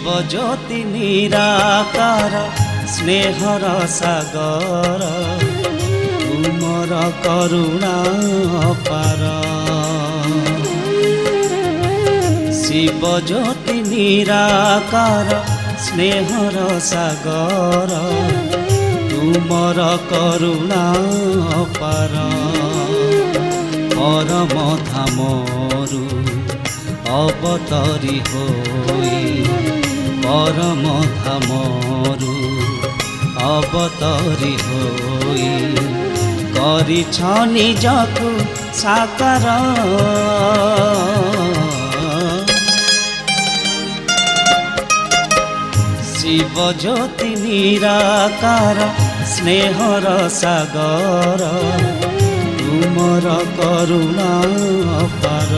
शिवज्योति निराकार स्नेहर सागर तुमर करुणा अपार। शिवज्योति निराकार स्नेहर सागर तुमर करुणा अपार। परम धामरु अवतरी होई परम धामरु अवतरी होई गरिछ निजकु साकार। शिवज्योति निराकार स्नेहर सागर तुमर करुणा अपार।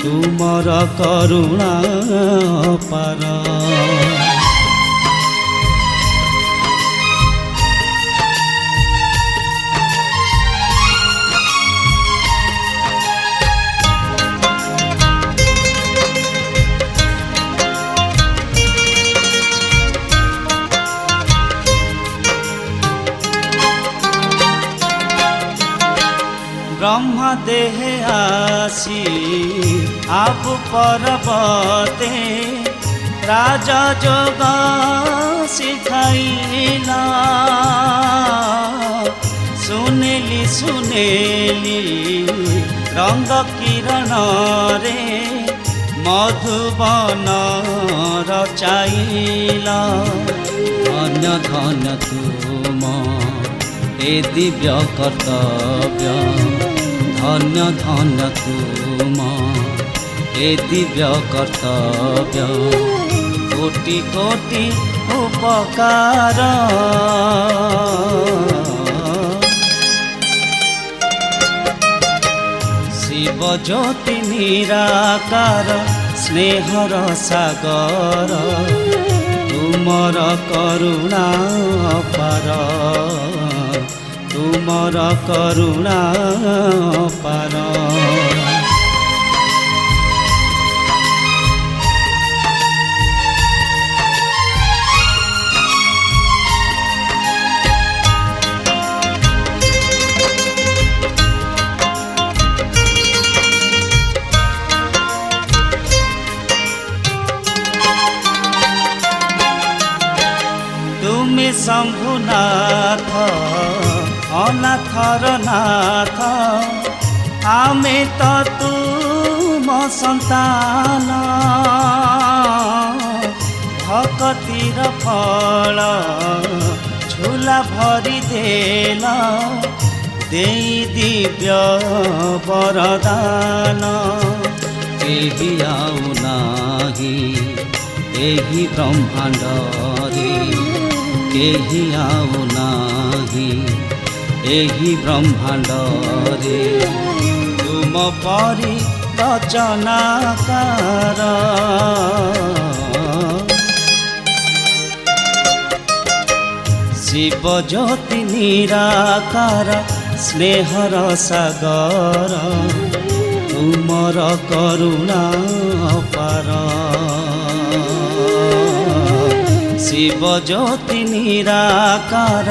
तुमर करुणा अपार। ब्रह्म देह आसी आप पर्वते राजा जोग सिखाइला। सुनेली सुनेली रंग किरण रे मधुबन रचाइला। धन्य धन्य तुम ए दिव्य कर्तव्य धन्य धन्य तुम ए दिव्य कर्तव्य कोटि कोटि उपकार। शिवज्योति निराकार स्नेहर सागर तुमर करुणा अपार। तुमर करुणा अपार। तुमे शंभुनाथ अनाथर नाथ आमे तो तुम संतान। भक्तिर फल झूला भरी देला देई दिव्य वरदान। केही आउ नाही एही ब्रह्मांड रे केही आउ नाही एही ब्रह्मांड रे तुम परि रचनाकार। शिवज्योति निराकार स्नेहर सागर तुमर करुणा अपार। शिवज्योति निराकार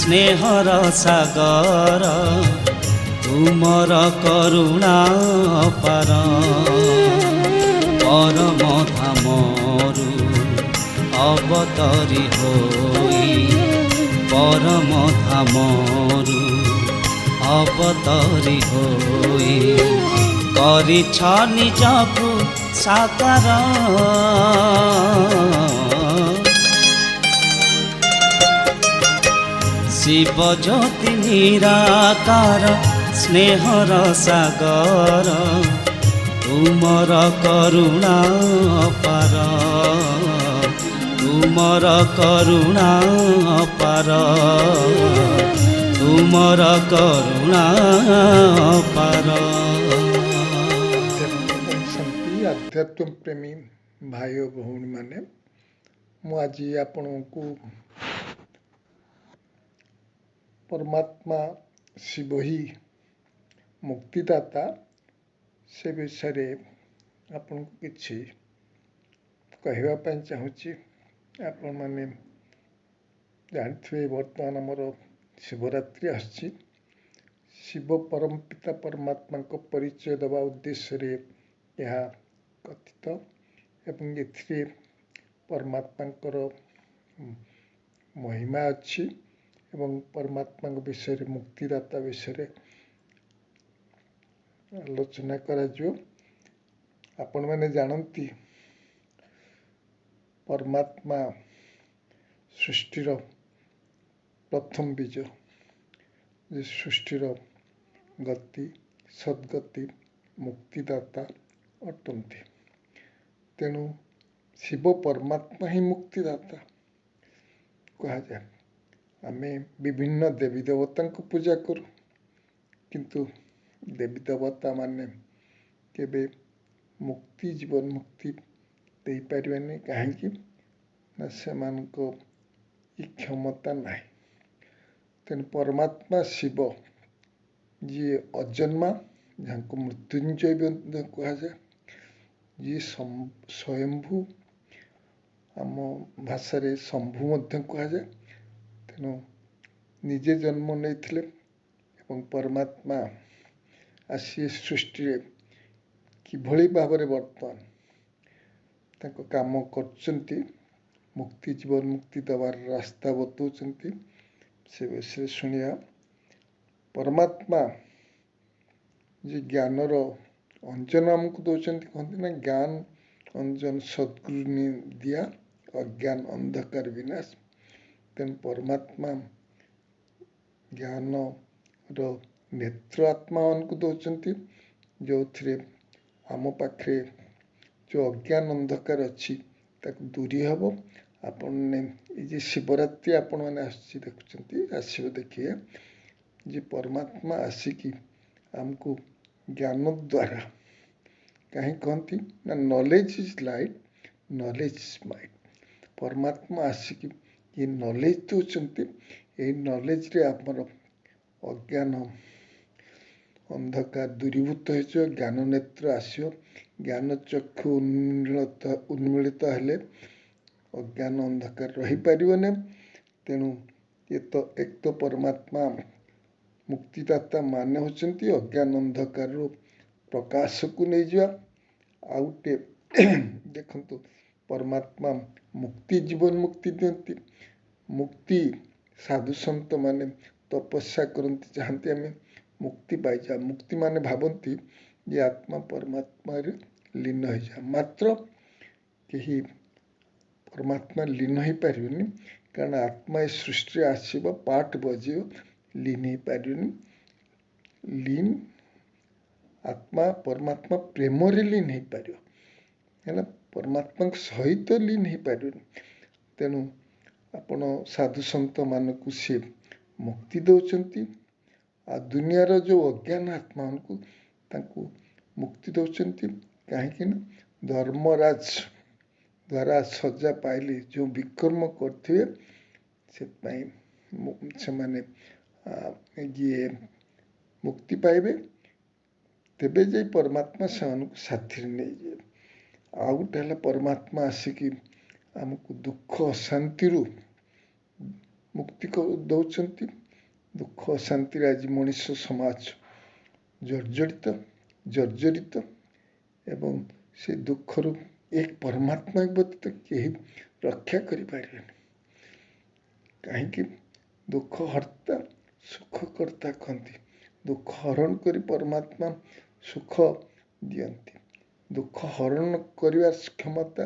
स्नेहर सागर तुमर करुणा अपार। परम धामरु अवतरी होई परम धामरु अवतरी होई गरिछ निजकु साकार। शिवज्योति निराकार स्नेहर सागर तुमर करुणा अपार। तुमर करुणा अपार। तुमर करुणा अपार। शांति आध्यात्म प्रेमी भाई और भौणी माने मु आज आपको परमात्मा शिव ही मुक्तिदाता से विषय आपन किछि କହିବା ପାଇଁ ଚାହୁଁଛି, ଆପଣମାନେ ଜାଣିଥିବେ ବର୍ତ୍ତମାନ ଆମର ଶିବରାତ୍ରି ଆସୁଛି। ଶିବ ପରମ ପିତା ପରମାତ୍ମାଙ୍କ ପରିଚୟ ଦେବା ଉଦ୍ଦେଶ୍ୟରେ ଏହା କଥିତ ଏବଂ ଏଥିରେ ପରମାତ୍ମାଙ୍କର ମହିମା ଅଛି ଏବଂ ପରମାତ୍ମାଙ୍କ ବିଷୟରେ ମୁକ୍ତିଦାତା ବିଷୟରେ ଆଲୋଚନା କରାଯିବ। ଆପଣମାନେ ଜାଣନ୍ତି ପରମାତ୍ମା ସୃଷ୍ଟିର ପ୍ରଥମ ବୀଜ, ଯେ ସୃଷ୍ଟିର ଗତି ସଦ୍ଗତି ମୁକ୍ତିଦାତା ଅଟନ୍ତି। ତେଣୁ ଶିବ ପରମାତ୍ମା ହିଁ ମୁକ୍ତିଦାତା କୁହାଯାଏ। ଆମେ ବିଭିନ୍ନ ଦେବୀ ଦେବତାଙ୍କୁ ପୂଜା କରୁ, କିନ୍ତୁ ଦେବୀ ଦେବତା ମାନେ କେବେ ମୁକ୍ତି ଜୀବନ ମୁକ୍ତି ଦେଇପାରିବେନି। କାହିଁକି ନା ସେମାନଙ୍କ କ୍ଷମତା ନାହିଁ। ତେଣୁ ପରମାତ୍ମା ଶିବ ଯିଏ ଅଜନ୍ମା, ଯାହାଙ୍କୁ ମୃତ୍ୟୁଞ୍ଜୟ ମଧ୍ୟ କୁହାଯାଏ, ଯିଏ ସ୍ୱୟମ୍ଭୁ, ଆମ ଭାଷାରେ ଶମ୍ଭୁ ମଧ୍ୟ କୁହାଯାଏ। ତେଣୁ ନିଜେ ଜନ୍ମ ନେଇଥିଲେ ଏବଂ ପରମାତ୍ମା ଆସି ସୃଷ୍ଟିରେ କିଭଳି ଭାବରେ ବର୍ତ୍ତମାନ ତାଙ୍କ କାମ କରୁଛନ୍ତି, ମୁକ୍ତି ଜୀବନ ମୁକ୍ତି ଦେବାର ରାସ୍ତା ବତାଉଛନ୍ତି, ସେ ବିଷୟରେ ଶୁଣିବା। ପରମାତ୍ମା ଯେ ଜ୍ଞାନର ଅଞ୍ଜନ ଆମକୁ ଦେଉଛନ୍ତି, କହନ୍ତି ନା ଜ୍ଞାନ ଅଞ୍ଜନ ସଦ୍ଗୁରୁ ଦିଆ ଅଜ୍ଞାନ ଅନ୍ଧକାର ବିନାଶ। ତେଣୁ ପରମାତ୍ମା ଜ୍ଞାନର ନେତ୍ର ଆତ୍ମାମାନଙ୍କୁ ଦେଉଛନ୍ତି, ଯେଉଁଥିରେ ଆମ ପାଖରେ ଯେଉଁ ଅଜ୍ଞାନ ଅନ୍ଧକାର ଅଛି ତାକୁ ଦୂରୀ ହେବ। ଆପଣମାନେ ଏଇ ଯେ ଶିବରାତ୍ରି ଆପଣମାନେ ଆସୁଛି ଦେଖୁଛନ୍ତି, ଆସିବ ଦେଖିବେ ଯେ ପରମାତ୍ମା ଆସିକି ଆମକୁ ଜ୍ଞାନ ଦ୍ୱାରା, କାହିଁ କହନ୍ତି ନା knowledge is light, knowledge is might. ପରମାତ୍ମା ଆସିକି ଏ ନଲେଜ ଦେଉଛନ୍ତି। ଏଇ ନଲେଜରେ ଆମର ଅଜ୍ଞାନ ଅନ୍ଧକାର ଦୂରୀଭୂତ ହେଇଯିବ, ଜ୍ଞାନ ନେତ୍ର ଆସିବ। ଜ୍ଞାନ ଚକ୍ଷୁ ଉନ୍ମିଳିତ ହେଲେ ଅଜ୍ଞାନ ଅନ୍ଧକାର ରହିପାରିବନି। ତେଣୁ ଏକ ତ ପରମାତ୍ମା ମୁକ୍ତିଦାତା ମାନେ ହେଉଛନ୍ତି ଅଜ୍ଞାନ ଅନ୍ଧକାରରୁ ପ୍ରକାଶକୁ ନେଇଯିବା। ଆଉ ଗୋଟେ ଦେଖନ୍ତୁ, ପରମାତ୍ମା ମୁକ୍ତି ଜୀବନ ମୁକ୍ତି ଦିଅନ୍ତି। ମୁକ୍ତି ସାଧୁସନ୍ଥ ମାନେ ତପସ୍ୟା କରନ୍ତି, ଚାହାନ୍ତି ଆମେ ମୁକ୍ତି ପାଇଯାଉ। ମୁକ୍ତି ମାନେ ଭାବନ୍ତି ଯେ ଆତ୍ମା ପରମାତ୍ମାରେ ଲୀନ ହେଇଯାଏ। ମାତ୍ର କେହି ପରମାତ୍ମା ଲୀନ ହେଇପାରିବେନି, କାରଣ ଆତ୍ମା ଏ ସୃଷ୍ଟିରେ ଆସିବ, ପାଠ ବଜିବ, ଲୀନ ହେଇପାରିବେନି। ଲୀନ ଆତ୍ମା ପରମାତ୍ମା ପ୍ରେମରେ ଲୀନ ହେଇପାରିବ, ହେଲା, ପରମାତ୍ମାଙ୍କ ସହିତ ଲୀନ ହେଇପାରିବେନି। ତେଣୁ ଆପଣ ସାଧୁସନ୍ଥ ମାନଙ୍କୁ ସେ ମୁକ୍ତି ଦେଉଛନ୍ତି। ଆଉ ଦୁନିଆର ଯେଉଁ ଅଜ୍ଞାନ ଆତ୍ମାମାନଙ୍କୁ ତାଙ୍କୁ ମୁକ୍ତି ଦେଉଛନ୍ତି। କାହିଁକି ନା ଧର୍ମରାଜ ଦ୍ୱାରା ସଜା ପାଇଲେ ଯେଉଁ ବିକର୍ମ କରିଥିବେ, ସେଥିପାଇଁ ସେମାନେ ଇଏ ମୁକ୍ତି ପାଇବେ। ତେବେ ଯାଇ ପରମାତ୍ମା ସେମାନଙ୍କୁ ସାଥିରେ ନେଇଯିବେ। ଆଉ ଗୋଟେ ହେଲା ପରମାତ୍ମା ଆସିକି ଆମକୁ ଦୁଃଖ ଅଶାନ୍ତିରୁ ମୁକ୍ତି ଦେଉଛନ୍ତି। ଦୁଃଖ ଅଶାନ୍ତିରେ ଆଜି ମଣିଷ ସମାଜ ଜର୍ଜରିତ ଏବଂ ସେ ଦୁଃଖରୁ ଏକ ପରମାତ୍ମା ବ୍ୟତୀତ କେହି ରକ୍ଷା କରିପାରିବେନି। କାହିଁକି? ଦୁଃଖ ହର୍ତ୍ତା ସୁଖ କର୍ତ୍ତା କହନ୍ତି। ଦୁଃଖ ହରଣ କରି ପରମାତ୍ମା ସୁଖ ଦିଅନ୍ତି। ଦୁଃଖ ହରଣ କରିବା କ୍ଷମତା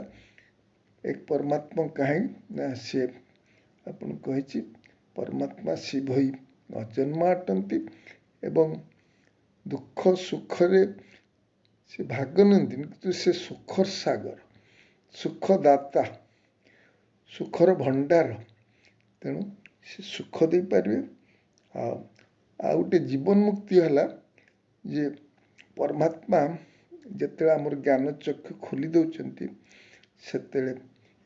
ଏକ ପରମାତ୍ମା। କାହିଁ ନା ସେ ଆପଣ କହିଛି ପରମାତ୍ମା ଶିବ ହିଁ ଅଜନ୍ମା ଅଟନ୍ତି ଏବଂ ଦୁଃଖ ସୁଖରେ ସେ ଭାଗ ନିଅନ୍ତିନି, କିନ୍ତୁ ସେ ସୁଖର ସାଗର, ସୁଖଦାତା, ସୁଖର ଭଣ୍ଡାର। ତେଣୁ ସେ ସୁଖ ଦେଇପାରିବେ। ଆଉ ଗୋଟେ ଜୀବନ ମୁକ୍ତି ହେଲା ଯେ ପରମାତ୍ମା ଯେତେବେଳେ ଆମର ଜ୍ଞାନ ଚକ୍ଷୁ ଖୋଲି ଦେଉଛନ୍ତି, ସେତେବେଳେ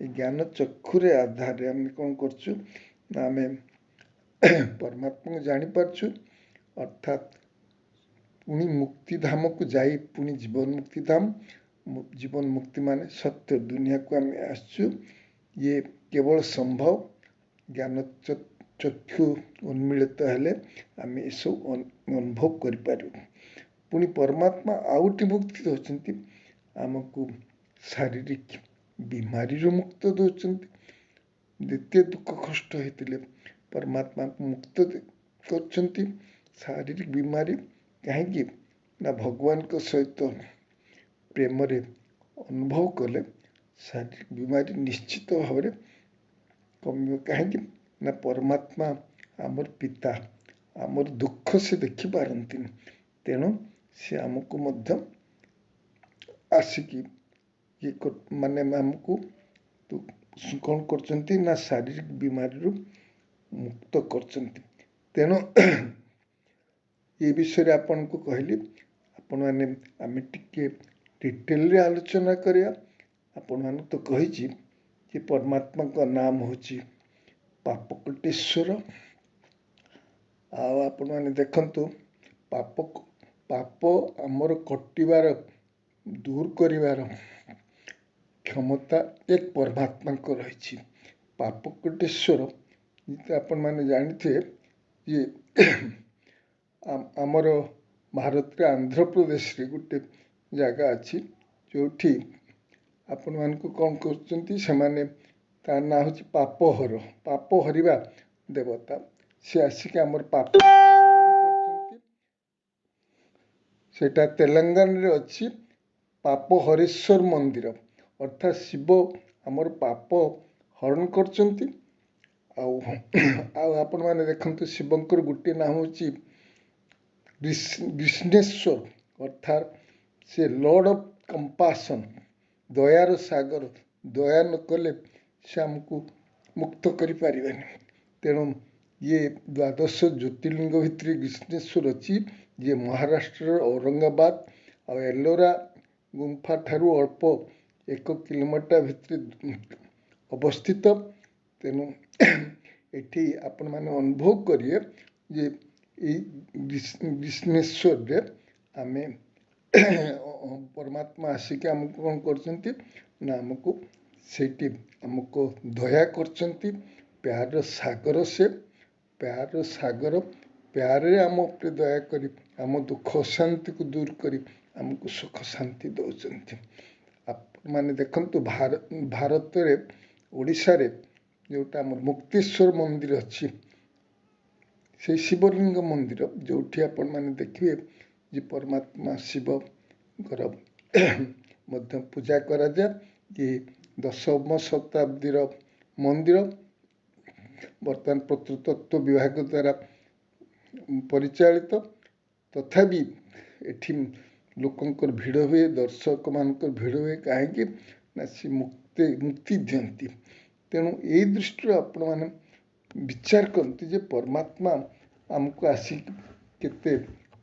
ଏ ଜ୍ଞାନ ଚକ୍ଷୁରେ ଆଧାରରେ ଆମେ କ'ଣ କରୁଛୁ ନା ଆମେ ପରମାତ୍ମାକୁ ଜାଣିପାରୁଛୁ। ଅର୍ଥାତ୍ ପୁଣି ମୁକ୍ତିଧାମକୁ ଯାଇ ପୁଣି ଜୀବନ ମୁକ୍ତିଧାମ ଜୀବନ ମୁକ୍ତି ମାନେ ସତ୍ୟ ଦୁନିଆକୁ ଆମେ ଆସିଛୁ। ଇଏ କେବଳ ସମ୍ଭବ ଜ୍ଞାନ ଚକ୍ଷୁ ଉନ୍ମିଳିତ ହେଲେ ଆମେ ଏସବୁ ଅନୁଭବ କରିପାରିବୁ। ପୁଣି ପରମାତ୍ମା ଆଉ ଗୋଟେ ମୁକ୍ତି ଦେଉଛନ୍ତି, ଆମକୁ ଶାରୀରିକ ବିମାରୀରୁ ମୁକ୍ତ ଦେଉଛନ୍ତି। ଦ୍ୱିତୀୟ ଦୁଃଖ କଷ୍ଟ ହେଇଥିଲେ ପରମାତ୍ମାକୁ ମୁକ୍ତ କରୁଛନ୍ତି ଶାରୀରିକ ବିମାରୀ। କାହିଁକି ନା ଭଗବାନଙ୍କ ସହିତ ପ୍ରେମରେ ଅନୁଭବ କଲେ ଶାରୀରିକ ବିମାରୀ ନିଶ୍ଚିତ ଭାବରେ କମିବ। କାହିଁକି ନା ପରମାତ୍ମା ଆମର ପିତା, ଆମର ଦୁଃଖ ସେ ଦେଖିପାରନ୍ତିନି, ତେଣୁ ସେ ଆମକୁ ମଧ୍ୟ ଆସିକି ମାନେ ଆମକୁ କ'ଣ କରୁଛନ୍ତି ନା ଶାରୀରିକ ବିମାରୀରୁ ମୁକ୍ତ କରୁଛନ୍ତି। ତେଣୁ ଏ ବିଷୟରେ ଆପଣଙ୍କୁ କହିଲି, ଆପଣମାନେ ଆମେ ଟିକେ ଡିଟେଲରେ ଆଲୋଚନା କରିବା। ଆପଣମାନଙ୍କୁ ତ କହିଛି ଯେ ପରମାତ୍ମାଙ୍କ ନାମ ହେଉଛି ପାପକଟେଶ୍ୱର। ଆଉ ଆପଣମାନେ ଦେଖନ୍ତୁ, ପାପ ଆମର କଟିବାର ଦୂର କରିବାର କ୍ଷମତା ଏକ ପରମାତ୍ମାଙ୍କ ରହିଛି। ପାପକଟେଶ୍ୱର ଆପଣମାନେ ଜାଣିଥିବେ ଯେ ଆମର ଭାରତରେ ଆନ୍ଧ୍ରପ୍ରଦେଶରେ ଗୋଟେ ଜାଗା ଅଛି ଯେଉଁଠି ଆପଣମାନଙ୍କୁ କ'ଣ କରୁଛନ୍ତି, ସେମାନେ ତା ନାଁ ହେଉଛି ପାପହର, ପାପ ହରିବା ଦେବତା। ସେ ଆସିକି ଆମର ପାପ କରୁଛନ୍ତି। ସେଇଟା ତେଲେଙ୍ଗାନାରେ ଅଛି ପାପହରେଶ୍ୱର ମନ୍ଦିର, ଅର୍ଥାତ୍ ଶିବ ଆମର ପାପ ହରଣ କରୁଛନ୍ତି। ଆଉ ଆପଣମାନେ ଦେଖନ୍ତୁ, ଶିବଙ୍କର ଗୋଟିଏ ନାମ ହେଉଛି ଗ୍ରୀଷ୍ଣେଶ୍ୱର, ଅର୍ଥାତ୍ ସେ ଲର୍ଡ ଅଫ୍ କମ୍ପାସନ୍, ଦୟାର ସାଗର। ଦୟା ନ କଲେ ସେ ଆମକୁ ମୁକ୍ତ କରିପାରିବେନି। ତେଣୁ ଇଏ ଦ୍ୱାଦଶ ଜ୍ୟୋତିର୍ଲିଙ୍ଗ ଭିତରେ ଗ୍ରୀଷ୍ଣେଶ୍ୱର ଅଛି, ଯିଏ ମହାରାଷ୍ଟ୍ରର ଔରଙ୍ଗାବାଦ ଆଉ ଏଲୋରା ଗୁମ୍ଫା ଠାରୁ ଅଳ୍ପ 1 କିଲୋମିଟର ଭିତରେ ଅବସ୍ଥିତ। ତେଣୁ ଏଠି ଆପଣମାନେ ଅନୁଭବ କରିବେ ଯେ ଏଇ ଗ୍ରୀଷ୍ଣେଶ୍ୱରରେ ଆମେ ପରମାତ୍ମା ଆସିକି ଆମକୁ କ'ଣ କରୁଛନ୍ତି ନା ଆମକୁ ସେଇଠି ଆମକୁ ଦୟା କରୁଛନ୍ତି। ପ୍ୟାରର ସାଗର ସେ, ପ୍ୟାରର ସାଗର, ପ୍ୟାରରେ ଆମ ଉପରେ ଦୟା କରି ଆମ ଦୁଃଖ ଅଶାନ୍ତିକୁ ଦୂର କରି ଆମକୁ ସୁଖ ଶାନ୍ତି ଦେଉଛନ୍ତି। ଆପଣମାନେ ଦେଖନ୍ତୁ, ଭାରତରେ ଓଡ଼ିଶାରେ ଯେଉଁଟା ଆମର ମୁକ୍ତେଶ୍ୱର ମନ୍ଦିର ଅଛି, ସେଇ ଶିବଲିଙ୍ଗ ମନ୍ଦିର ଯେଉଁଠି ଆପଣମାନେ ଦେଖିବେ ଯେ ପରମାତ୍ମା ଶିବଙ୍କର ମଧ୍ୟ ପୂଜା କରାଯାଏ। ଏ 10ମ ଶତାବ୍ଦୀର ମନ୍ଦିର ବର୍ତ୍ତମାନ ପ୍ରତ୍ନତତ୍ତ୍ୱ ବିଭାଗ ଦ୍ୱାରା ପରିଚାଳିତ। ତଥାପି ଏଠି ଲୋକଙ୍କର ଭିଡ଼ ହୁଏ, ଦର୍ଶକମାନଙ୍କର ଭିଡ଼ ହୁଏ। କାହିଁକି ନା ସେ ମୁକ୍ତି ଦିଅନ୍ତି। ତେଣୁ ଏଇ ଦୃଷ୍ଟିରୁ ଆପଣମାନେ ବିଚାର କରନ୍ତି ଯେ ପରମାତ୍ମା ଆମକୁ ଆସିକି କେତେ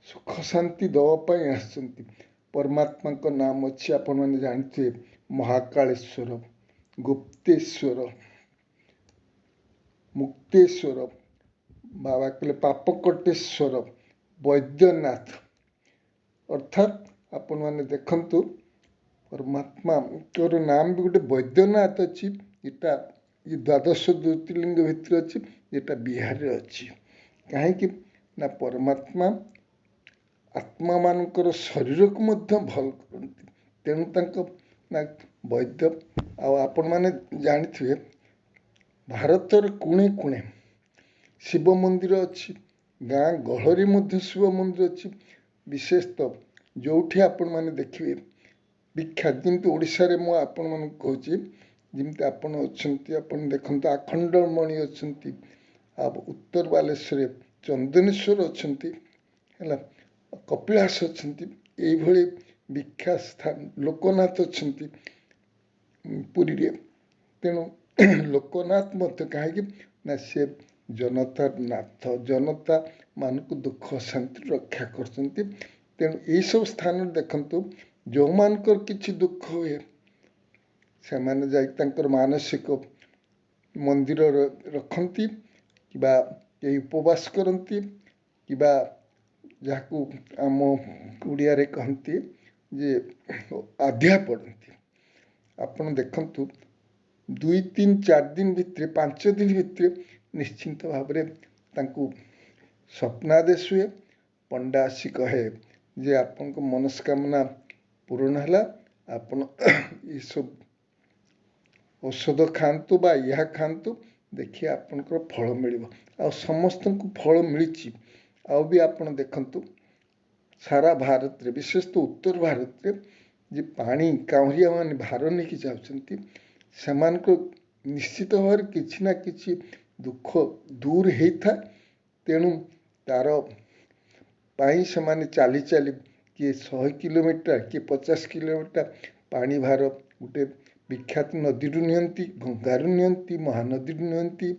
ସୁଖ ଶାନ୍ତି ଦେବା ପାଇଁ ଆସିଛନ୍ତି। ପରମାତ୍ମାଙ୍କ ନାମ ଅଛି, ଆପଣମାନେ ଜାଣିଥିବେ, ମହାକାଳେଶ୍ୱର, ଗୁପ୍ତେଶ୍ୱର, ମୁକ୍ତେଶ୍ୱର, ବାବା କହିଲେ ପାପକଟେଶ୍ୱର, ବୈଦ୍ୟନାଥ। ଅର୍ଥାତ୍ ଆପଣମାନେ ଦେଖନ୍ତୁ, ପରମାତ୍ମାଙ୍କର ନାମ ବି ଗୋଟେ ବୈଦ୍ୟନାଥ ଅଛି। ଏଇଟା ଦ୍ୱାଦଶ ଜ୍ୟୋତିର୍ଲିଙ୍ଗ ଭିତରେ ଅଛି, ଏଇଟା ବିହାରରେ ଅଛି। କାହିଁକି ନା ପରମାତ୍ମା ଆତ୍ମାମାନଙ୍କର ଶରୀରକୁ ମଧ୍ୟ ଭଲ କରନ୍ତି। ତେଣୁ ତାଙ୍କ ନା ବୈଦ୍ୟ। ଆଉ ଆପଣମାନେ ଜାଣିଥିବେ, ଭାରତର କୋଣେ କୋଣେ ଶିବ ମନ୍ଦିର ଅଛି, ଗାଁ ଗହଳରେ ମଧ୍ୟ ଶିବ ମନ୍ଦିର ଅଛି। ବିଶେଷତଃ ଯେଉଁଠି ଆପଣମାନେ ଦେଖିବେ ବିଖ୍ୟାତ, ଯେମିତି ଓଡ଼ିଶାରେ ମୁଁ ଆପଣମାନଙ୍କୁ କହୁଛି, ଯେମିତି ଆପଣ ଅଛନ୍ତି, ଆପଣ ଦେଖନ୍ତୁ ଆଖଣ୍ଡଳମଣି ଅଛନ୍ତି, ଆଉ ଉତ୍ତର ବାଲେଶ୍ୱରରେ ଚନ୍ଦନେଶ୍ୱର ଅଛନ୍ତି, ହେଲା, କପିଳାସ ଅଛନ୍ତି, ଏଇଭଳି ବିଖ୍ୟାତ ସ୍ଥାନ, ଲୋକନାଥ ଅଛନ୍ତି ପୁରୀରେ। ତେଣୁ ଲୋକନାଥ ମଧ୍ୟ କାହିଁକି ନା ସେ ଜନତାର ନାଥ, ଜନତା ମାନଙ୍କୁ ଦୁଃଖ ଶାନ୍ତି ରକ୍ଷା କରୁଛନ୍ତି। ତେଣୁ ଏଇସବୁ ସ୍ଥାନରେ ଦେଖନ୍ତୁ, ଯେଉଁମାନଙ୍କର କିଛି ଦୁଃଖ ହୁଏ ସେମାନେ ଯାଇ ତାଙ୍କର ମାନସିକ ମନ୍ଦିର ରଖନ୍ତି, କିମ୍ବା କେହି ଉପବାସ କରନ୍ତି, କିମ୍ବା ଯାହାକୁ ଆମ ଓଡ଼ିଆରେ କହନ୍ତି ଯେ ଆଧିଆ ପଡ଼ନ୍ତି। ଆପଣ ଦେଖନ୍ତୁ 2, 3, 4 ଦିନ ଭିତରେ 5 ଦିନ ଭିତରେ ନିଶ୍ଚିନ୍ତ ଭାବରେ ତାଙ୍କୁ ସ୍ୱପ୍ନାଦେଶ ହୁଏ। ପଣ୍ଡା ଆସି କହେ ଯେ ଆପଣଙ୍କ ମନସ୍କାମନା ପୂରଣ ହେଲା, ଆପଣ ଏସବୁ ଔଷଧ ଖାଆନ୍ତୁ ବା ଏହା ଖାଆନ୍ତୁ, ଦେଖିବେ ଆପଣଙ୍କର ଫଳ ମିଳିବ। ଆଉ ସମସ୍ତଙ୍କୁ ଫଳ ମିଳିଛି। ଆଉ ବି ଆପଣ ଦେଖନ୍ତୁ ସାରା ଭାରତରେ, ବିଶେଷତଃ ଉତ୍ତର ଭାରତରେ ଯେ ପାଣି କାଉଁରିଆ ମାନେ ଭାର ନେଇକି ଯାଉଛନ୍ତି, ସେମାନଙ୍କ ନିଶ୍ଚିତ ଭାବରେ କିଛି ନା କିଛି ଦୁଃଖ ଦୂର ହେଇଥାଏ। ତେଣୁ ତାର ପାଇଁ ସେମାନେ ଚାଲି ଚାଲି କିଏ 100 କିଲୋମିଟର, କିଏ 50 କିଲୋମିଟର ପାଣି ଭାର ଗୋଟେ ବିଖ୍ୟାତ ନଦୀରୁ ନିଅନ୍ତି, ଗଙ୍ଗାରୁ ନିଅନ୍ତି, ମହାନଦୀରୁ ନିଅନ୍ତି,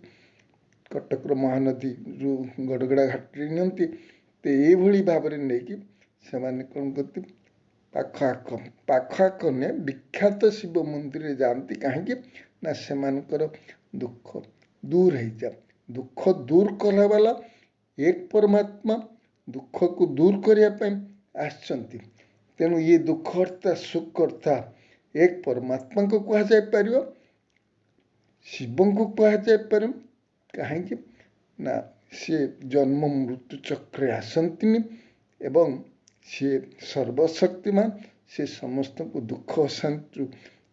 କଟକର ମହାନଦୀରୁ ଗଡ଼ଗଡ଼ା ଘାଟରେ ନିଅନ୍ତି। ତ ଏଇଭଳି ଭାବରେ ନେଇକି ସେମାନେ କ'ଣ କରନ୍ତି, ପାଖ ଆଖ ନୁହେଁ, ବିଖ୍ୟାତ ଶିବ ମନ୍ଦିରରେ ଯାଆନ୍ତି। କାହିଁକି ନା ସେମାନଙ୍କର ଦୁଃଖ ଦୂର ହେଇଯାଏ। ଦୁଃଖ ଦୂର କଲା ବାଲା ଏକ ପରମାତ୍ମା ଦୁଃଖକୁ ଦୂର କରିବା ପାଇଁ ଆସିଛନ୍ତି। ତେଣୁ ଇଏ ଦୁଃଖହର୍ତ୍ତା ସୁଖକର୍ତ୍ତା ଏକ ପରମାତ୍ମାଙ୍କୁ କୁହାଯାଇପାରିବ, ଶିବଙ୍କୁ କୁହାଯାଇପାରିବ। କାହିଁକି ନା ସିଏ ଜନ୍ମ ମୃତ୍ୟୁ ଚକ୍ରରେ ଆସନ୍ତିନି ଏବଂ ସିଏ ସର୍ବଶକ୍ତିମାନ। ସେ ସମସ୍ତଙ୍କୁ ଦୁଃଖ ଶାନ୍ତିରୁ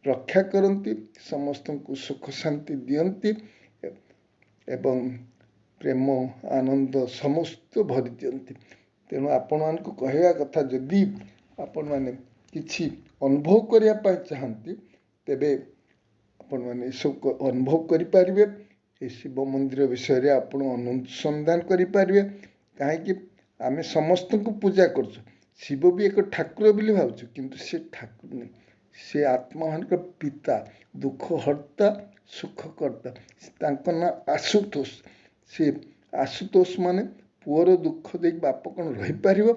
ରକ୍ଷା କରନ୍ତି, ସମସ୍ତଙ୍କୁ ସୁଖ ଶାନ୍ତି ଦିଅନ୍ତି ଏବଂ ପ୍ରେମ ଆନନ୍ଦ ସମସ୍ତ ଭରି ଦିଅନ୍ତି। ତେଣୁ ଆପଣମାନଙ୍କୁ କହିବା କଥା, ଯଦି ଆପଣମାନେ କିଛି ଅନୁଭବ କରିବା ପାଇଁ ଚାହାନ୍ତି, ତେବେ ଆପଣମାନେ ଏସବୁ ଅନୁଭବ କରିପାରିବେ। ଏ ଶିବ ମନ୍ଦିର ବିଷୟରେ ଆପଣ ଅନୁସନ୍ଧାନ କରିପାରିବେ। କାହିଁକି ଆମେ ସମସ୍ତଙ୍କୁ ପୂଜା କରୁଛୁ, ଶିବ ବି ଏକ ଠାକୁର ବୋଲି ଭାବୁଛୁ, କିନ୍ତୁ ସେ ଠାକୁର ନୁହେଁ, ସେ ଆତ୍ମାମାନଙ୍କର ପିତା, ଦୁଃଖ ହର୍ତ୍ତା, ସୁଖକର୍ତ୍ତା। ତାଙ୍କ ନାଁ ଆଶୁତୋଷ। ସେ ଆଶୁତୋଷ ମାନେ ପୁଅର ଦୁଃଖ ଦେଇକି ବାପ କ'ଣ ରହିପାରିବ,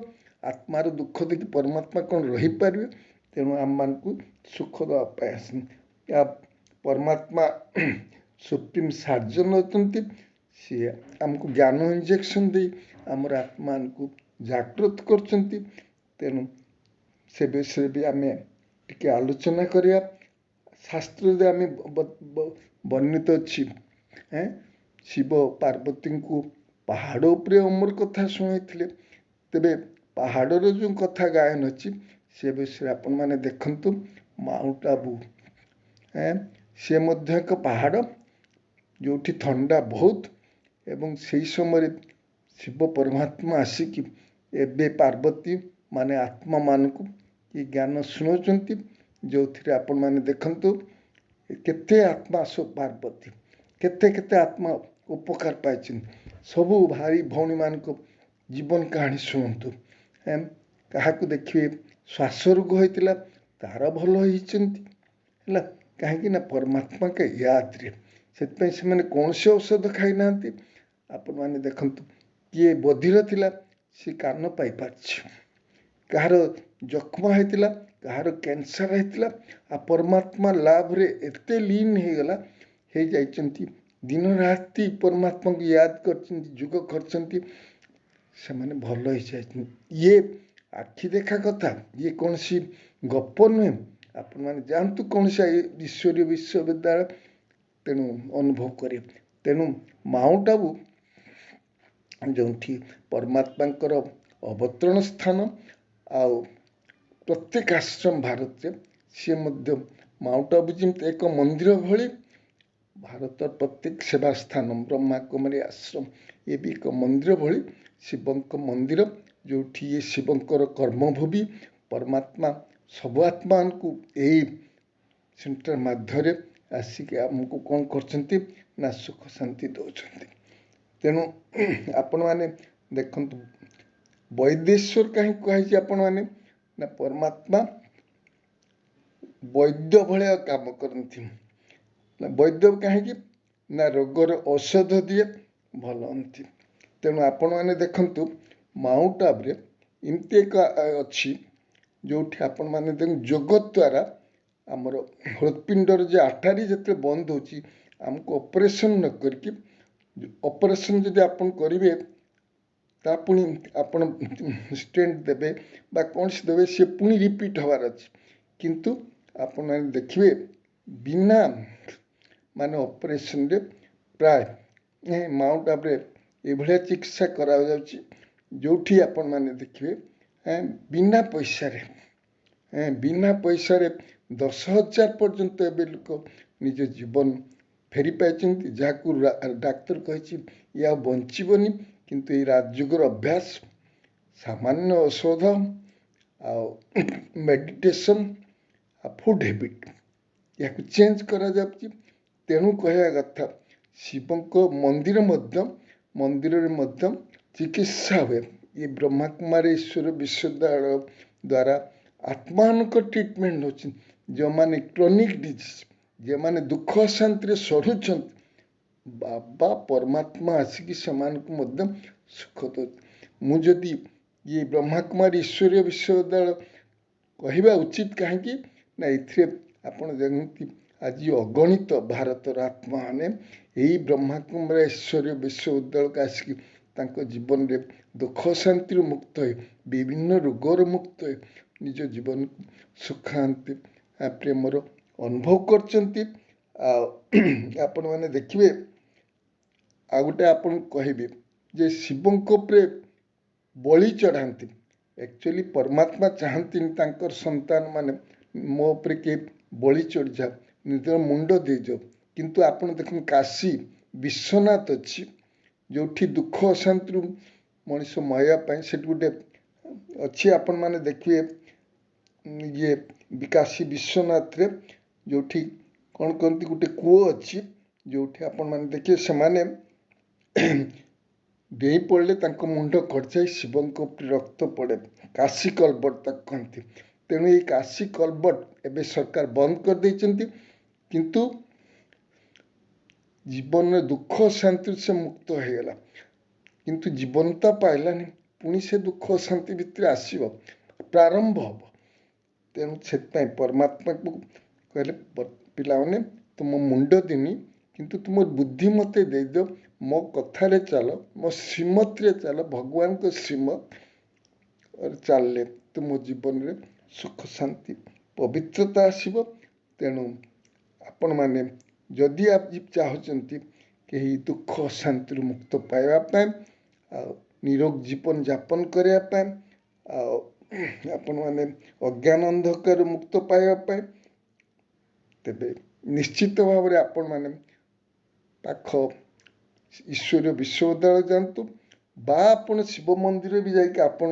ଆତ୍ମାର ଦୁଃଖ ଦେଇକି ପରମାତ୍ମା କ'ଣ ରହିପାରିବେ। ତେଣୁ ଆମମାନଙ୍କୁ ସୁଖ ଦେବା ପାଇଁ ଆସନ୍ତି। ପରମାତ୍ମା ସୁପ୍ରିମ୍ ସାର୍ଜନ ଅଛନ୍ତି। ସିଏ ଆମକୁ ଜ୍ଞାନ ଇଞ୍ଜେକ୍ସନ୍ ଦେଇ ଆମର ଆତ୍ମାଙ୍କୁ ଜାଗ୍ରତ କରୁଛନ୍ତି। ତେଣୁ ସେ ବିଷୟରେ ବି ଆମେ ଟିକେ ଆଲୋଚନା କରିବା। ଶାସ୍ତ୍ରରେ ଆମେ ବର୍ଣ୍ଣିତ ଅଛି, ଶିବ ପାର୍ବତୀଙ୍କୁ ପାହାଡ଼ ଉପରେ ଅମର କଥା ଶୁଣାଇଥିଲେ। ତେବେ ପାହାଡ଼ର ଯେଉଁ କଥା ଗାୟନ ଅଛି, ସେ ବିଷୟରେ ଆପଣମାନେ ଦେଖନ୍ତୁ। ମାଉଣ୍ଟ ଆବୁ, ସେ ମଧ୍ୟ ଏକ ପାହାଡ଼ ଯେଉଁଠି ଥଣ୍ଡା ବହୁତ, ଏବଂ ସେହି ସମୟରେ ଶିବ ପରମାତ୍ମା ଆସିକି ଏବେ ପାର୍ବତୀ ମାନେ ଆତ୍ମାମାନଙ୍କୁ ଏ ଜ୍ଞାନ ଶୁଣାଉଛନ୍ତି, ଯେଉଁଥିରେ ଆପଣମାନେ ଦେଖନ୍ତୁ କେତେ ଆତ୍ମା ପାର୍ବତୀ, କେତେ ଆତ୍ମା ଉପକାର ପାଇଛନ୍ତି। ସବୁ ଭାଇ ଭଉଣୀମାନଙ୍କ ଜୀବନ କାହାଣୀ ଶୁଣନ୍ତୁ। କାହାକୁ ଦେଖିବେ ଶ୍ୱାସ ରୋଗ ହୋଇଥିଲା, ତାର ଭଲ ହେଇଛନ୍ତି ହେଲା। କାହିଁକି ନା ପରମାତ୍ମାଙ୍କ ୟାଦରେ, ସେଥିପାଇଁ ସେମାନେ କୌଣସି ଔଷଧ ଖାଇନାହାନ୍ତି। ଆପଣମାନେ ଦେଖନ୍ତୁ, କିଏ ବଧିର ଥିଲା, ସେ କାନ ପାଇପାରୁଛି। କାହାର ଜଖମ ହେଇଥିଲା, କାହାର କ୍ୟାନ୍ସର ହେଇଥିଲା, ଆଉ ପରମାତ୍ମା ଲାଭରେ ଏତେ ଲିନ ହେଇଯାଇଛନ୍ତି, ଦିନ ରାତି ପରମାତ୍ମାଙ୍କୁ ୟାଦ କରିଛନ୍ତି, ଯୋଗ କରିଛନ୍ତି, ସେମାନେ ଭଲ ହେଇଯାଇଛନ୍ତି। ଇଏ ଆଖି ଦେଖା କଥା, ଇଏ କୌଣସି ଗପ ନୁହେଁ। ଆପଣମାନେ ଯାଆନ୍ତୁ କୌଣସି ଈଶ୍ୱରୀୟ ବିଶ୍ୱବିଦ୍ୟାଳୟ, ତେଣୁ ଅନୁଭବ କରିବେ। ତେଣୁ ମାଉଣ୍ଟ ଆବୁ ଯେଉଁଠି ପରମାତ୍ମାଙ୍କର ଅବତରଣ ସ୍ଥାନ, ଆଉ ପ୍ରତ୍ୟେକ ଆଶ୍ରମ ଭାରତରେ, ସିଏ ମଧ୍ୟ ମାଉଣ୍ଟ ଆବୁ ଯେମିତି ଏକ ମନ୍ଦିର ଭଳି, ଭାରତର ପ୍ରତ୍ୟେକ ସେବା ସ୍ଥାନ, ବ୍ରହ୍ମା କୁମାରୀ ଆଶ୍ରମ, ଏ ବି ଏକ ମନ୍ଦିର ଭଳି ଶିବଙ୍କ ମନ୍ଦିର, ଯେଉଁଠି ଇଏ ଶିବଙ୍କର କର୍ମଭୂମି। ପରମାତ୍ମା ସବୁ ଆତ୍ମାଙ୍କୁ ଏଇ ସେଣ୍ଟର ମାଧ୍ୟମରେ ଆସିକି ଆମକୁ କ'ଣ କରୁଛନ୍ତି ନା ସୁଖ ଶାନ୍ତି ଦେଉଛନ୍ତି। ତେଣୁ ଆପଣମାନେ ଦେଖନ୍ତୁ, ବୈଦେଶ୍ୱର କାହିଁକି କୁହାଯାଇଛି ଆପଣମାନେ ନା ପରମାତ୍ମା ବୈଦ୍ୟ ଭଳିଆ କାମ କରନ୍ତି। ବୈଦ୍ୟ କାହିଁକି ନା ରୋଗର ଔଷଧ ଦିଏ, ଭଲ ହୁଅନ୍ତି। ତେଣୁ ଆପଣମାନେ ଦେଖନ୍ତୁ, ମାଉଣ୍ଟ ଆବୁରେ ଏମିତି ଏକ ଅଛି ଯେଉଁଠି ଆପଣମାନେ ଦେଖନ୍ତୁ, ଯୋଗ ଦ୍ୱାରା ଆମର ହୃତ୍ପିଣ୍ଡର ଯେ ଆର୍ଟାରୀ ଯେତେବେଳେ ବନ୍ଦ ହେଉଛି, ଆମକୁ ଅପରେସନ୍ ନ କରିକି, ଅପରେସନ୍ ଯଦି ଆପଣ କରିବେ ତା ପୁଣି ଆପଣ ଷ୍ଟେଣ୍ଟ ଦେବେ ବା କୌଣସି ଦେବେ, ସେ ପୁଣି ରିପିଟ୍ ହେବାର ଅଛି। କିନ୍ତୁ ଆପଣମାନେ ଦେଖିବେ ବିନା ମାନେ ଅପରେସନରେ ପ୍ରାୟ ମାଉଣ୍ଟ ଆବୁରେ ଏଭଳିଆ ଚିକିତ୍ସା କରାଯାଉଛି ଯେଉଁଠି ଆପଣମାନେ ଦେଖିବେ ବିନା ପଇସାରେ 10,000 ପର୍ଯ୍ୟନ୍ତ ଏବେ ଲୋକ ନିଜ ଜୀବନ ଫେରି ପାଇଛନ୍ତି, ଯାହାକୁ ଡାକ୍ତର କହିଛି ଇଏ ଆଉ ବଞ୍ଚିବନି। କିନ୍ତୁ ଏଇ ରାଜଯୁଗର ଅଭ୍ୟାସ, ସାମାନ୍ୟ ଔଷଧ ଆଉ ମେଡିଟେସନ୍ ଆଉ ଫୁଡ୍ ହ୍ୟାବିଟ୍ ଏହାକୁ ଚେଞ୍ଜ କରାଯାଉଛି। ତେଣୁ କହିବା କଥା ଶିବଙ୍କ ମନ୍ଦିରରେ ମଧ୍ୟ ଚିକିତ୍ସା ହୁଏ। ଏ ବ୍ରହ୍ମାକୁମାରୀ ଈଶ୍ୱର ବିଶ୍ୱବିଦ୍ୟାଳୟ ଦ୍ୱାରା ଆତ୍ମାନଙ୍କ ଟ୍ରିଟମେଣ୍ଟ ହେଉଛି। ଯେଉଁମାନେ କ୍ରୋନିକ୍ ଡିଜିଜ୍, ଯେଉଁମାନେ ଦୁଃଖ ଶାନ୍ତିରେ ସଢୁଛନ୍ତି, ବାବା ପରମାତ୍ମା ଆସିକି ସେମାନଙ୍କୁ ମଧ୍ୟ ସୁଖ ଦେଉଛି। ମୁଁ ଯଦି ଇଏ ବ୍ରହ୍ମାକୁମାରୀ ଈଶ୍ୱରୀୟ ବିଶ୍ୱବିଦ୍ୟାଳୟ କହିବା ଉଚିତ, କାହିଁକି ନା ଏଥିରେ ଆପଣ ଯେମିତି ଆଜି ଅଗଣିତ ଭାରତର ଆତ୍ମାମାନେ ଏହି ବ୍ରହ୍ମାକୁମାରୀ ଈଶ୍ୱରୀୟ ବିଶ୍ୱବିଦ୍ୟାଳୟକୁ ଆସିକି ତାଙ୍କ ଜୀବନରେ ଦୁଃଖ ଶାନ୍ତିରୁ ମୁକ୍ତ ହୋଇ, ବିଭିନ୍ନ ରୋଗରୁ ମୁକ୍ତ ହୋଇ ନିଜ ଜୀବନକୁ ସୁଖ ଶାନ୍ତି ପ୍ରେମର ଅନୁଭବ କରିଛନ୍ତି। ଆଉ ଆପଣମାନେ ଦେଖିବେ, ଆଉ ଗୋଟେ ଆପଣଙ୍କୁ କହିବି ଯେ ଶିବଙ୍କ ଉପରେ ବଳି ଚଢ଼ାନ୍ତି। ଆକ୍ଚୁଆଲି ପରମାତ୍ମା ଚାହାନ୍ତିନି ତାଙ୍କର ସନ୍ତାନ ମାନେ ମୋ ଉପରେ କିଏ ବଳି ଚଢ଼ିଯାଉ, ନିଜର ମୁଣ୍ଡ ଦେଇଯାଉ। କିନ୍ତୁ ଆପଣ ଦେଖନ୍ତୁ କାଶୀ ବିଶ୍ୱନାଥ ଅଛି, ଯେଉଁଠି ଦୁଃଖ ଅଶାନ୍ତିରୁ ମଣିଷ ମରିବା ପାଇଁ ସେଠି ଗୋଟେ ଅଛି। ଆପଣମାନେ ଦେଖିବେ ଇଏ କାଶୀ ବିଶ୍ୱନାଥରେ ଯେଉଁଠି କ'ଣ କହନ୍ତି ଗୋଟେ କୂଅ ଅଛି, ଯେଉଁଠି ଆପଣମାନେ ଦେଖିବେ ସେମାନେ ଡେଇଁ ପଡ଼ିଲେ ତାଙ୍କ ମୁଣ୍ଡ କଟିଯାଇ ଶିବଙ୍କ ଉପରେ ରକ୍ତ ପଡ଼େ। କାଶୀ କଲବଟ ତାକୁ କହନ୍ତି। ତେଣୁ ଏଇ କାଶୀ କଲବଟ ଏବେ ସରକାର ବନ୍ଦ କରିଦେଇଛନ୍ତି। କିନ୍ତୁ ଜୀବନରେ ଦୁଃଖ ଶାନ୍ତିରୁ ସେ ମୁକ୍ତ ହେଇଗଲା, କିନ୍ତୁ ଜୀବନ ତ ପାଇଲାନି, ପୁଣି ସେ ଦୁଃଖ ଶାନ୍ତି ଭିତରେ ଆସିବ, ପ୍ରାରମ୍ଭ ହବ। ତେଣୁ ସେଥିପାଇଁ ପରମାତ୍ମାକୁ କହିଲେ, ପିଲାମାନେ ତୁମ ମୁଣ୍ଡ ଦିନି, କିନ୍ତୁ ତୁମ ବୁଦ୍ଧି ମୋତେ ଦେଇଦିଅ, ମୋ କଥାରେ ଚାଲ, ମୋ ଶ୍ରୀମତରେ ଚାଲ। ଭଗବାନଙ୍କ ଶ୍ରୀମତ ଚାଲିଲେ ତୁମ ଜୀବନରେ ସୁଖ ଶାନ୍ତି ପବିତ୍ରତା ଆସିବ। ତେଣୁ ଆପଣମାନେ ଯଦି ଆଜି ଚାହୁଁଛନ୍ତି କେହି ଦୁଃଖ ଶାନ୍ତିରୁ ମୁକ୍ତ ପାଇବା ପାଇଁ, ଆଉ ନିରୋଗ ଜୀବନ ଯାପନ କରିବା ପାଇଁ, ଆଉ ଆପଣମାନେ ଅଜ୍ଞାନ ଅନ୍ଧକାରରୁ ମୁକ୍ତ ପାଇବା ପାଇଁ, ତେବେ ନିଶ୍ଚିତ ଭାବରେ ଆପଣମାନେ ପାଖ ଈଶ୍ୱରୀୟ ବିଶ୍ୱବିଦ୍ୟାଳୟ ଯାଆନ୍ତୁ, ବା ଆପଣ ଶିବ ମନ୍ଦିର ବି ଯାଇକି ଆପଣ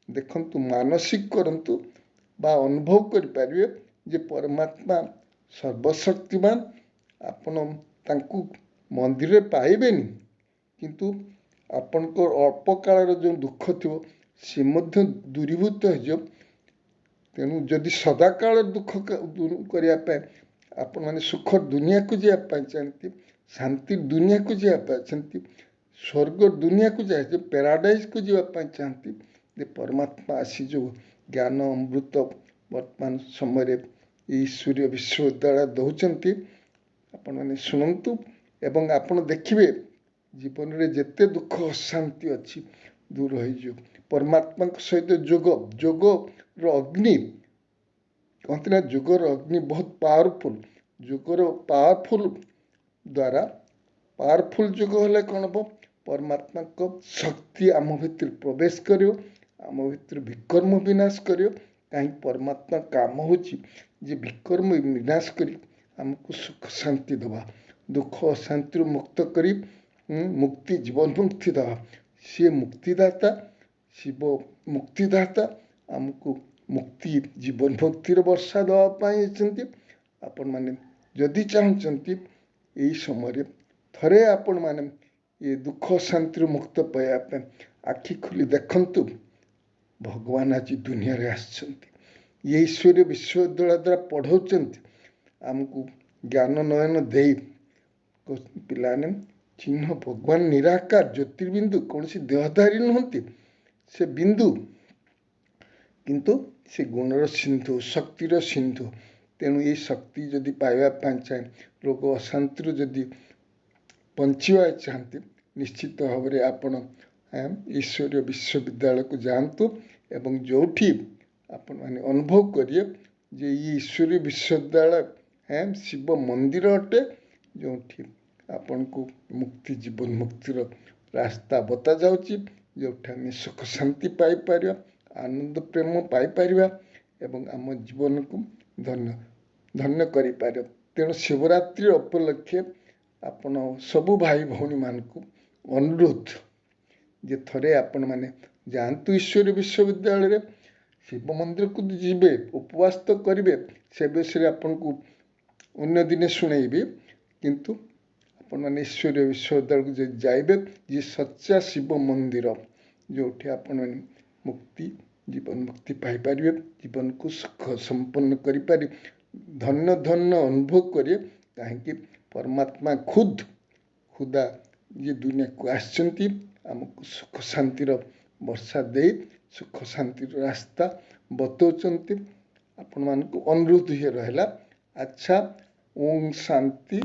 ଦେଖନ୍ତୁ, ମାନସିକ କରନ୍ତୁ, ବା ଅନୁଭବ କରିପାରିବେ ଯେ ପରମାତ୍ମା ସର୍ବଶକ୍ତିମାନ। ଆପଣ ତାଙ୍କୁ ମନ୍ଦିରରେ ପାଇବେନି, କିନ୍ତୁ ଆପଣଙ୍କର ଅଳ୍ପ କାଳର ଯେଉଁ ଦୁଃଖ ଥିବ ସେ ମଧ୍ୟ ଦୂରୀଭୂତ ହେଇଯିବ। ତେଣୁ ଯଦି ସଦାକାଳର ଦୁଃଖ ଦୂର କରିବା ପାଇଁ ଆପଣମାନେ ସୁଖ ଦୁନିଆକୁ ଯିବା ପାଇଁ ଚାହାନ୍ତି, ଶାନ୍ତି ଦୁନିଆକୁ ଯିବା ପାଇଁ ଚାହାନ୍ତି, ସ୍ୱର୍ଗ ଦୁନିଆକୁ ଯାଏ ପ୍ୟାରାଡାଇଜକୁ ଯିବା ପାଇଁ ଚାହାନ୍ତି, ଯେ ପରମାତ୍ମା ଆସି ଯେଉଁ ଜ୍ଞାନ ଅମୃତ ବର୍ତ୍ତମାନ ସମୟରେ ଈଶ୍ୱରୀୟ ବିଶ୍ୱବିଦ୍ୟାଳୟ ଦେଉଛନ୍ତି, ଆପଣମାନେ ଶୁଣନ୍ତୁ ଏବଂ ଆପଣ ଦେଖିବେ ଜୀବନରେ ଯେତେ ଦୁଃଖ ଅଶାନ୍ତି ଅଛି ଦୂର ହେଇଯିବ। ପରମାତ୍ମାଙ୍କ ସହିତ ଯୋଗର ଅଗ୍ନି କହନ୍ତି ନା, ଯୋଗର ଅଗ୍ନି ବହୁତ ପାୱାରଫୁଲ୍। ଯୋଗର ପାୱାରଫୁଲ୍ ଯୋଗ ହେଲେ କ'ଣ ହେବ? ପରମାତ୍ମାଙ୍କ ଶକ୍ତି ଆମ ଭିତରେ ପ୍ରବେଶ କରିବ, ଆମ ଭିତରେ ବିକର୍ମ ବିନାଶ କରିବ। କାହିଁକି? ପରମାତ୍ମା କାମ ହେଉଛି ଯେ ବିକର୍ମ ବିନାଶ କରି ଆମକୁ ସୁଖ ଶାନ୍ତି ଦେବା, ଦୁଃଖ ଅଶାନ୍ତିରୁ ମୁକ୍ତ କରି ମୁକ୍ତି ଜୀବନ ମୁକ୍ତି ଦେବା। ସିଏ ମୁକ୍ତିଦାତା, ଶିବ ମୁକ୍ତିଦାତା, ଆମକୁ ମୁକ୍ତି ଜୀବନ ମୁକ୍ତିର ବର୍ଷା ଦେବା ପାଇଁ ହେଇଛନ୍ତି। ଆପଣମାନେ ଯଦି ଚାହୁଁଛନ୍ତି ଏହି ସମୟରେ ଥରେ ଆପଣମାନେ ଏ ଦୁଃଖ ଶାନ୍ତିରୁ ମୁକ୍ତ ପାଇବା ପାଇଁ ଆଖି ଖୋଲି ଦେଖନ୍ତୁ, ଭଗବାନ ଆଜି ଦୁନିଆରେ ଆସିଛନ୍ତି। ଏ ଈଶ୍ୱରୀୟ ବିଶ୍ୱବିଦ୍ୟାଳୟ ଦ୍ୱାରା ପଢ଼ାଉଛନ୍ତି, ଆମକୁ ଜ୍ଞାନ ନୟନ ଦେଇ ପିଲାମାନେ ଚିହ୍ନ ଭଗବାନ ନିରାକାର ଜ୍ୟୋତିର୍ବିନ୍ଦୁ, କୌଣସି ଦେହଧାରୀ ନୁହନ୍ତି, ସେ ବିନ୍ଦୁ, କିନ୍ତୁ ସେ ଗୁଣର ସିନ୍ଧୁ, ଶକ୍ତିର ସିନ୍ଧୁ। ତେଣୁ ଏଇ ଶକ୍ତି ଯଦି ପାଇବା ପାଇଁ ଚାହେଁ, ରୋଗ ଅଶାନ୍ତିରୁ ଯଦି ବଞ୍ଚିବା ଚାହାନ୍ତି, ନିଶ୍ଚିତ ଭାବରେ ଆପଣ ଈଶ୍ୱରୀୟ ବିଶ୍ୱବିଦ୍ୟାଳୟକୁ ଯାଆନ୍ତୁ ଏବଂ ଯେଉଁଠି ଆପଣମାନେ ଅନୁଭବ କରିବେ ଯେ ଇ ଈଶ୍ୱରୀୟ ବିଶ୍ୱବିଦ୍ୟାଳୟ ଶିବ ମନ୍ଦିର ଅଟେ, ଯେଉଁଠି ଆପଣଙ୍କୁ ମୁକ୍ତି ଜୀବନ ମୁକ୍ତିର ରାସ୍ତା ବତାଯାଉଛି, ଯେଉଁଠି ଆମେ ସୁଖ ଶାନ୍ତି ପାଇପାରିବା, ଆନନ୍ଦ ପ୍ରେମ ପାଇପାରିବା ଏବଂ ଆମ ଜୀବନକୁ ଧନ୍ୟ କରିପାରିବା। ତେଣୁ ଶିବରାତ୍ରି ଉପଲକ୍ଷେ ଆପଣ ସବୁ ଭାଇ ଭଉଣୀମାନଙ୍କୁ ଅନୁରୋଧ ଯେ ଥରେ ଆପଣମାନେ ଯାଆନ୍ତୁ ଈଶ୍ୱରୀୟ ବିଶ୍ୱବିଦ୍ୟାଳୟରେ, ଶିବ ମନ୍ଦିରକୁ ଯିବେ, ଉପବାସ ତ କରିବେ, ସେ ବିଷୟରେ ଆପଣଙ୍କୁ ଅନ୍ୟ ଦିନେ ଶୁଣେଇବି, କିନ୍ତୁ ଆପଣମାନେ ଈଶ୍ୱରୀୟ ବିଶ୍ୱବିଦ୍ୟାଳୟକୁ ଯଦି ଯାଇବେ, ଯିଏ ସଚ୍ଚା ଶିବ ମନ୍ଦିର, ଯେଉଁଠି ଆପଣମାନେ ମୁକ୍ତି ଜୀବନ ମୁକ୍ତି ପାଇପାରିବେ, ଜୀବନକୁ ସୁଖ ସମ୍ପନ୍ନ କରିପାରିବେ, ଧନ୍ୟ ଅନୁଭବ କରିବେ। କାହିଁକି ପରମାତ୍ମା ଖୁଦା ଯିଏ ଦୁନିଆକୁ ଆସିଛନ୍ତି ଆମକୁ ସୁଖ ଶାନ୍ତିର ବର୍ଷା ଦେଇ ସୁଖ ଶାନ୍ତିର ରାସ୍ତା ବତାଉଛନ୍ତି। ଆପଣମାନଙ୍କୁ ଅନୁରୋଧ ହିଁ ରହିଲା। ଆଚ୍ଛା, ଓಂ ଶାନ୍ତି।